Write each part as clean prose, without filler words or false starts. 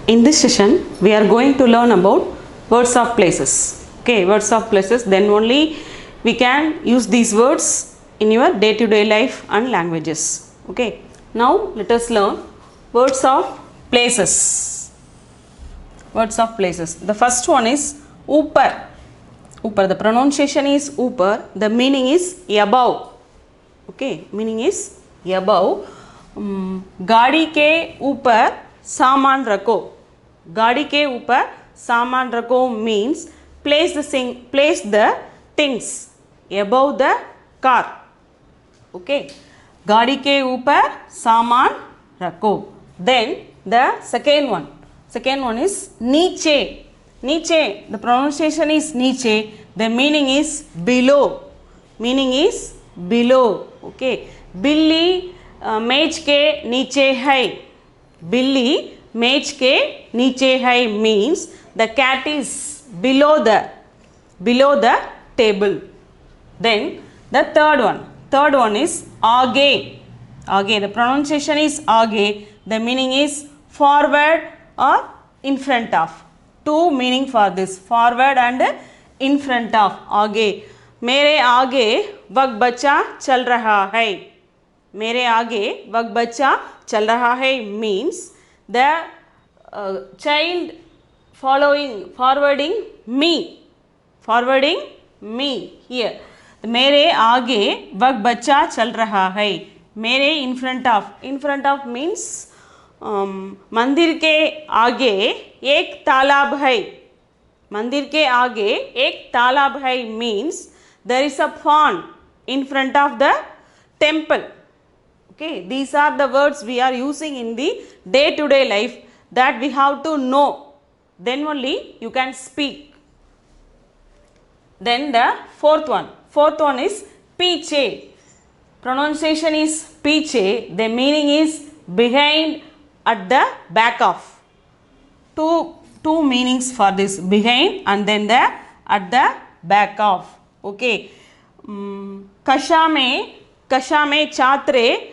In this session, we are going to learn about words of places. Okay, words of places. Then only we can use these words in your day-to-day life and languages. Okay. Now let us learn words of places. Words of places. The first one is upar. Upar. The pronunciation is upar. The meaning is above. Okay. Meaning is above. गाड़ी के ऊपर सामान रखो. गाड़ी के ऊपर सामान रखो means place the things above the car. Okay. गाड़ी के ऊपर सामान रखो. Then the second one is नीचे. नीचे. The pronunciation is नीचे. The meaning is below. Meaning is below. Okay. बिल्ली मेज के नीचे है. बिल्ली मेज के नीचे है means the cat is below the table. Then the third one is आगे. आगे. The pronunciation is आगे. The meaning is forward or in front of. Two meaning for this, forward and in front of. आगे. मेरे आगे वक्त बच्चा चल रहा है. मेरे आगे वक्त बच्चा चल रहा है means the child forwarding me here. मेरे आगे वक्त बच्चा चल रहा है. मेरे in front of means मंदिर के आगे एक तालाब है. मंदिर के आगे एक तालाब है means there is a pond in front of the temple. Okay, these are the words we are using in the day-to-day life that we have to know. Then only you can speak. Then the fourth one is पीछे. Pronunciation is पीछे. The meaning is behind, at the back of. Two meanings for this, behind and then the at the back of. Okay. कक्षा में छात्र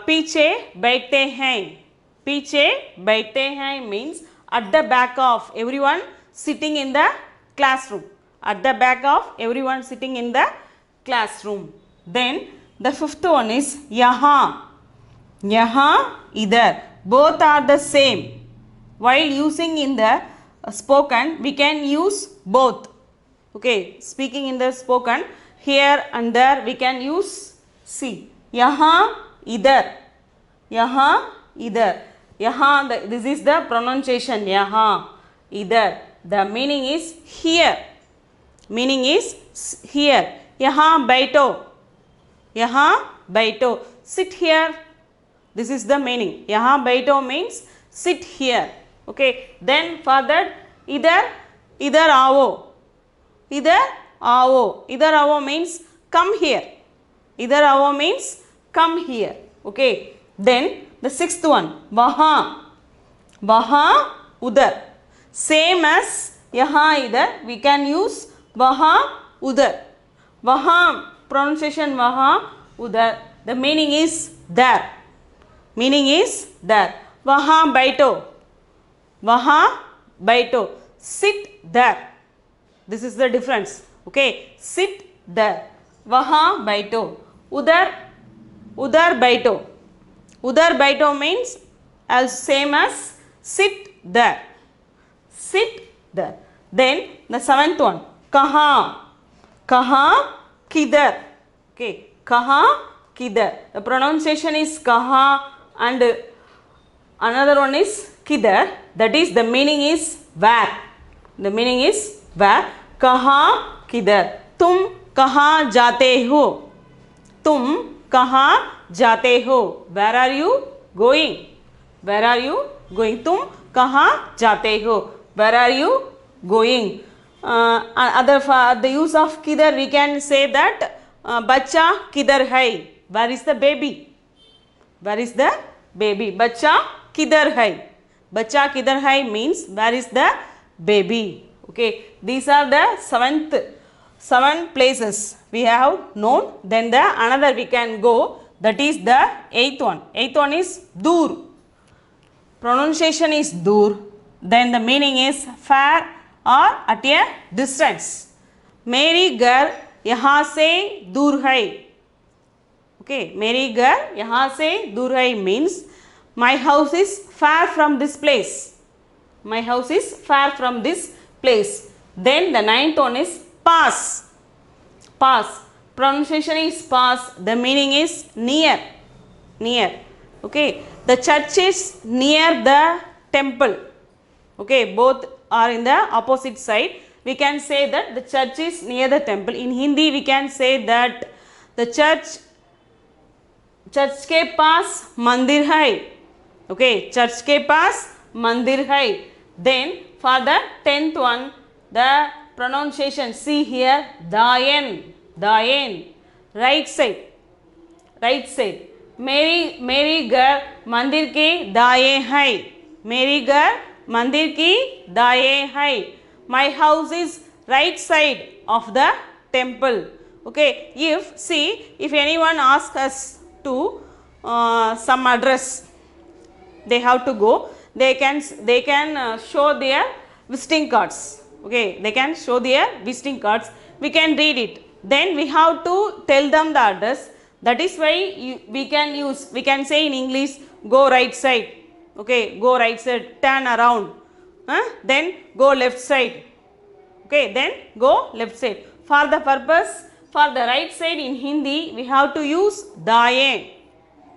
पीछे बैठते हैं. पीछे बैठते हैं means at the back of, everyone sitting in the classroom. At the back of, everyone sitting in the classroom. Then the fifth one is यहाँ. यहाँ, इधर. Both are the same. While using in the spoken, we can use both. Okay, speaking in the spoken, here and there we can use see. यहाँ, इधर. यहाँ, इधर. यहाँ, this is the pronunciation. यहाँ, इधर. The meaning is here. Meaning is here. यहाँ बैठो. यहाँ बैठो. Sit here. This is the meaning. यहाँ बैठो means sit here. Okay. Then further, इधर आओ. इधर आओ. इधर आओ means come here. इधर आओ means come here. Okay. Then the sixth one, वहाँ. वहाँ, उधर. Same as यहाँ, इधर. We can use वहाँ, उधर. वहाँ, pronunciation वहाँ, उधर. The meaning is there. Meaning is there. वहाँ बैठो. वहाँ बैठो. Sit there. This is the difference. Okay. Sit there. वहाँ बैठो. उधर बैठो. उधर बैठो means as same as sit there. Sit there. Then the seventh one, कहाँ. कहाँ, किधर. Okay. कहाँ, किधर. The pronunciation is कहाँ and another one is किधर. That is the meaning is where. The meaning is where. कहाँ, किधर. तुम कहाँ जाते हो. तुम कहाँ जाते हो. Where are you going? Where are you going? तुम कहाँ जाते हो. Where are you going? Other for the use of किधर we can say that बच्चा किधर है. Where is the baby? Where is the baby? बच्चा किधर है. बच्चा किधर है means where is the baby. Okay. These are the seven places we have known. Then the another we can go, that is the eighth one. Eighth one is दूर. Pronunciation is दूर. then the meaning is far or at a distance. मेरी घर यहाँ से दूर है. Okay, मेरी घर यहाँ से दूर है means my house is far from this place. My house is far from this place. Then the ninth one is pass. Pass. Pronunciation is pass. The meaning is near. Near. Okay. The church is near the temple. Okay. Both are in the opposite side. We can say that the church is near the temple. In Hindi we can say that the church के पास मंदिर है. Okay. Church के पास मंदिर है. Then for the 10th one, the pronunciation, see here, dayan, dayan, right side, right side. मेरी घर मंदिर के दाएं है. मेरी घर मंदिर की दाएं है. My house is right side of the temple. Okay, if anyone asks us to some address, they have to go. They can show their visiting cards. Okay, they can show their visiting cards. We can read it. Then we have to tell them the address. That is why we can say in English, go right side. Okay, go right side, turn around. Then go left side. Okay, then go left side. For the purpose, for the right side in Hindi, we have to use daye.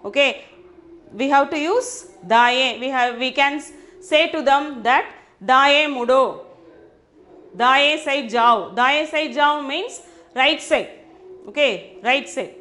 Okay, we have to use daye. We can say to them that daye mudo. Daye side jao. Daye side jao means right side. Okay, right side.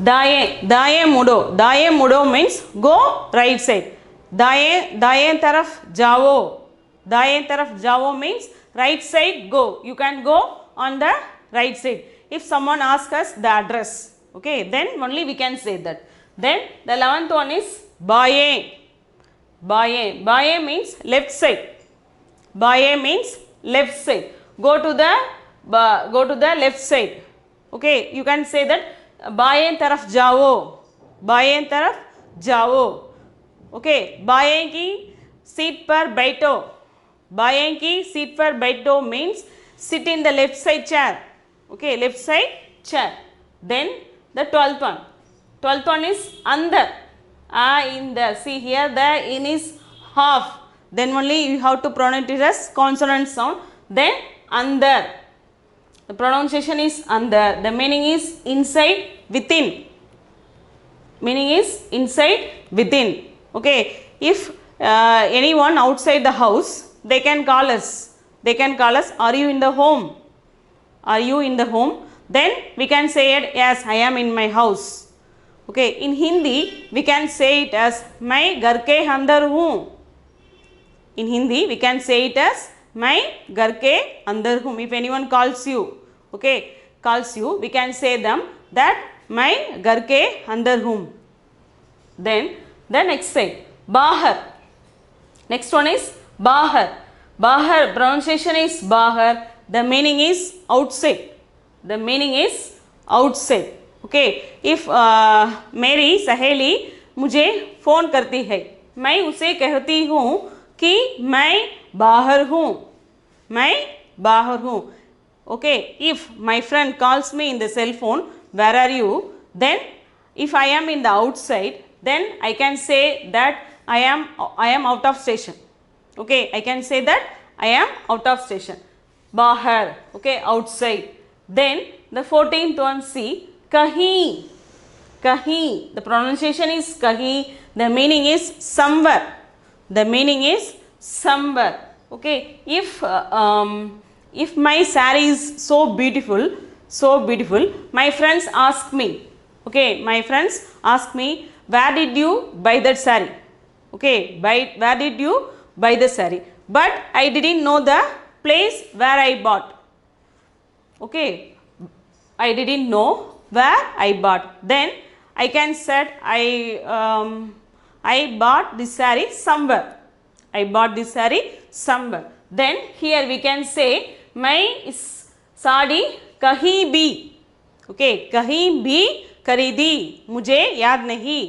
दाएं मुड़ो. दाएं मुड़ो means go right side. दाएं तरफ जाओ. दाएं तरफ जाओ means right side go. You can go on the right side. If someone asks us the address, okay, then only we can say that. Then the 11th one is baye. Baye. Baye means left side. Baye means left side. Go to the left side. Okay, you can say that बाएं तरफ जाओ. बाएं तरफ जाओ. Okay, बाएं की seat पर बैठो. बाएं की सीट पर बैठो means sit in the left side chair. Okay, left side chair. Then the 12th one. 12th one is andar. In the, see here the in is half. Then only you have to pronounce it as consonant sound. Then andar. The pronunciation is andar. The meaning is inside, within. Meaning is inside, within. Okay. If anyone outside the house, they can call us. They can call us, are you in the home? Are you in the home? Then we can say it, yes, I am in my house. Okay. In Hindi, we can say it as, मैं घर के अंदर हूँ. In Hindi, we can say it as, मैं घर के अंदर हूँ. If anyone calls you, okay, calls you, we can say them that मैं घर के अंदर हूँ. Then the next side, बाहर. Next one is बाहर. बाहर, pronunciation is बाहर. The meaning is outside. The meaning is outside. Okay, if मेरी सहेली मुझे फ़ोन करती है, मैं उसे कहती हूँ कि मैं बाहर हूँ. मैं बाहर हूँ. Okay, if my friend calls me in the cell phone, where are you? Then if I am in the outside, then I can say that I am out of station. Okay, I can say that I am out of station. Bahar. Okay, outside. Then the 14th one, see, kahi. Kahi. The pronunciation is kahi. The meaning is somewhere. The meaning is somewhere. Okay, if my saree is so beautiful, my friends ask me. Okay, my friends ask me, where did you buy that saree? Okay, where did you buy the saree? But I didn't know the place where I bought. Okay, I didn't know where I bought. Then I can say I bought this saree somewhere. I bought this saree somewhere. Then here we can say, मैं इस साड़ी कहीं भी, okay, कहीं भी खरीदी, मुझे याद नहीं,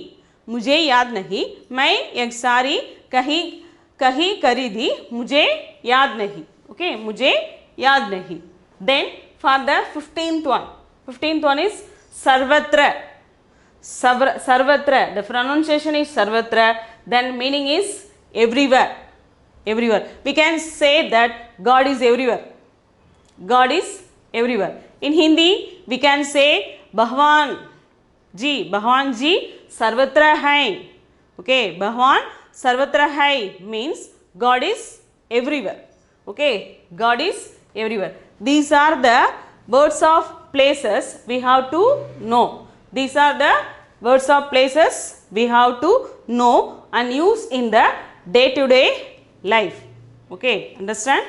मुझे याद नहीं, मैं एक साड़ी कहीं कहीं खरीदी, मुझे याद नहीं, okay, मुझे याद नहीं. Then for the 15th one is sarvatra. Sarvatra, the pronunciation is sarvatra, then meaning is everywhere, everywhere. We can say that God is everywhere, God is everywhere. In Hindi we can say Bhagwan ji sarvatra hai, okay, Bhagwan sarvatra hai means God is everywhere, okay, God is everywhere. These are the words of places we have to know. These are the words of places we have to know and use in the day to day life, okay, understand?